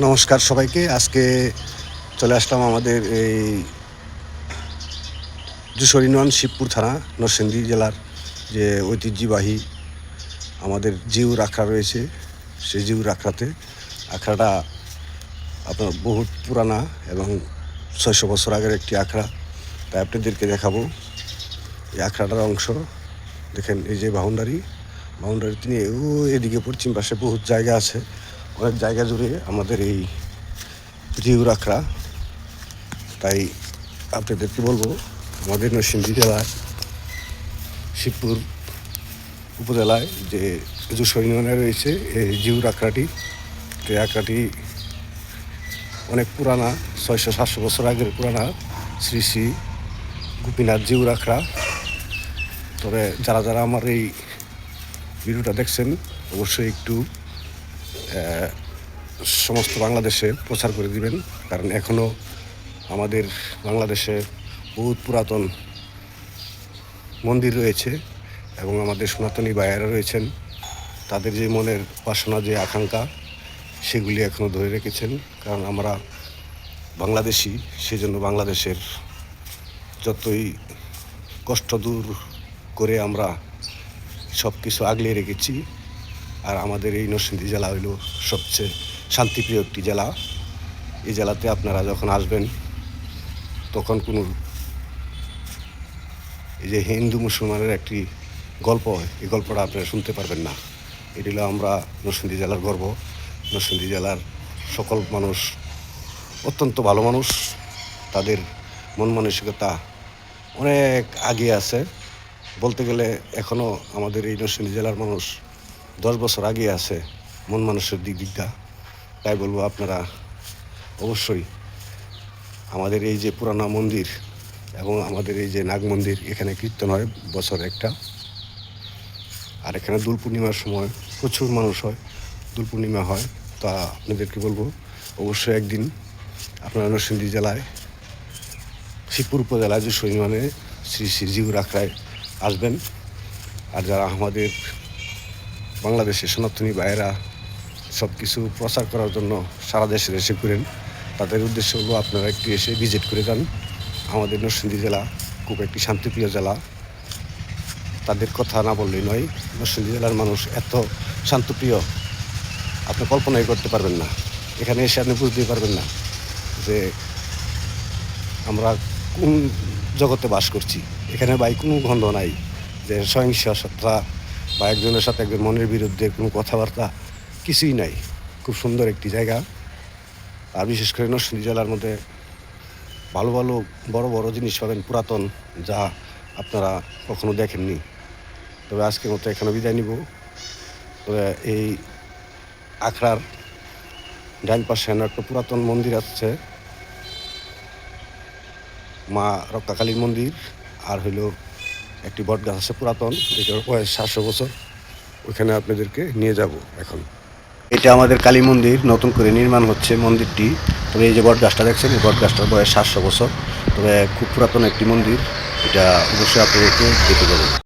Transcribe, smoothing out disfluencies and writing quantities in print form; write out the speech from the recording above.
নমস্কার সবাইকে। আজকে চলে আসলাম আমাদের এই যশোর ইউনিয়ন শিবপুর থানা নরসিংদী জেলার যে ঐতিহ্যবাহী আমাদের জিউর আখড়া রয়েছে। সেই জিউর আখড়াতে আখড়াটা আপনার বহুত পুরানা এবং ৬০০ বছর আগের একটি আখড়া। তাই আপনাদেরকে দেখাবো এই আখড়াটার অংশ। দেখেন এই যে বাউন্ডারি তিনি এদিকে পশ্চিম পাশে বহুত জায়গা আছে, অনেক জায়গা জুড়ে আমাদের এই জিউর আখড়া। তাই আপনাদেরকে বলবো আমাদের নরসিংদী জেলার শিবপুর উপজেলায় যে যশোর ইউনিয়নে রয়েছে এই জিউর আখড়াটি। এই আখড়াটি অনেক পুরানা, ৬০০-৭০০ বছর আগের পুরানা শ্রী শ্রী গোপীনাথ জিউর আখড়া। তবে যারা আমার এই ভিডিওটা দেখছেন অবশ্যই একটু সমস্ত বাংলাদেশে প্রচার করে দিবেন, কারণ এখনও আমাদের বাংলাদেশে বহুত পুরাতন মন্দির রয়েছে এবং আমাদের সনাতনী ভাইয়েরা রয়েছেন, তাদের যে মনের বাসনা, যে আকাঙ্ক্ষা, সেগুলি এখনও ধরে রেখেছেন। কারণ আমরা বাংলাদেশি, সেজন্য বাংলাদেশের যতই কষ্ট দূর করে আমরা সব কিছু আগলিয়ে রেখেছি। আর আমাদের এই নরসিংদী জেলা হইল সবচেয়ে শান্তিপ্রিয় একটি জেলা। এই জেলাতে আপনারা যখন আসবেন তখন কোনো এই যে হিন্দু মুসলমানের একটি গল্প হয়, এই গল্পটা আপনারা শুনতে পারবেন না। এটি হলো আমরা নরসিংদী জেলার গর্ব। নরসিংদী জেলার সকল মানুষ অত্যন্ত ভালো মানুষ, তাদের মন মানসিকতা অনেক আগে আছে। বলতে গেলে এখনও আমাদের এই নরসিংদী জেলার মানুষ 10 বছর আগে আছে মন মানুষের দিকটা। তাই বলবো আপনারা অবশ্যই আমাদের এই যে পুরানো মন্দির এবং আমাদের এই যে নাগ মন্দির, এখানে কীর্তন হয় বছর একটা। আর এখানে দোল পূর্ণিমার সময় প্রচুর মানুষ হয়, দোল পূর্ণিমা হয়। তা আপনাদেরকে বলবো অবশ্যই একদিন আপনারা নরসিংদী জেলায় শিবপুর উপজেলায় যশোর ইউনিয়নে শ্রী শ্রী জিউর আখড়ায় আসবেন। আর যারা আমাদের বাংলাদেশের সনাতনী ভাইয়েরা সব কিছু প্রচার করার জন্য সারা দেশে এসে করেন, তাদের উদ্দেশ্য হলো আপনারা একটু এসে ভিজিট করে যান। আমাদের নরসিংদী জেলা খুব একটি শান্তিপ্রিয় জেলা, তাদের কথা না বললেই নয়। নরসিংদী জেলার মানুষ এত শান্তপ্রিয় আপনি কল্পনাই করতে পারবেন না। এখানে এসে আপনি বুঝতেই পারবেন না যে আমরা কোন জগতে বাস করছি। এখানে ভাই কোনো গন্ধ নাই যে সহিংসতা বা একজনের সাথে একজন মনের বিরুদ্ধে কোনো কথাবার্তা, কিছুই নাই। খুব সুন্দর একটি জায়গা। আর বিশেষ করে নরসিংদী জেলার মধ্যে ভালো ভালো বড় বড় জিনিস পাবেন পুরাতন, যা আপনারা কখনো দেখেননি। তবে আজকের মতো এখানে বিদায় নিব। তবে এই আখড়ার ডাইন পাশে একটা পুরাতন মন্দির আছে, মা রক্ষাকালীর মন্দির। আর হইল একটি বট গাছ আছে পুরাতন, এটার বয়স 700 বছর। ওইখানে আপনাদেরকে নিয়ে যাব এখন। এটা আমাদের কালী মন্দির, নতুন করে নির্মাণ হচ্ছে মন্দিরটি। তবে এই যে বট গাছটা দেখছেন, এই বট গাছটার বয়স 700 বছর। তবে খুব পুরাতন একটি মন্দির, এটা অবশ্যই আপনাদেরকে দেখে যাবেন।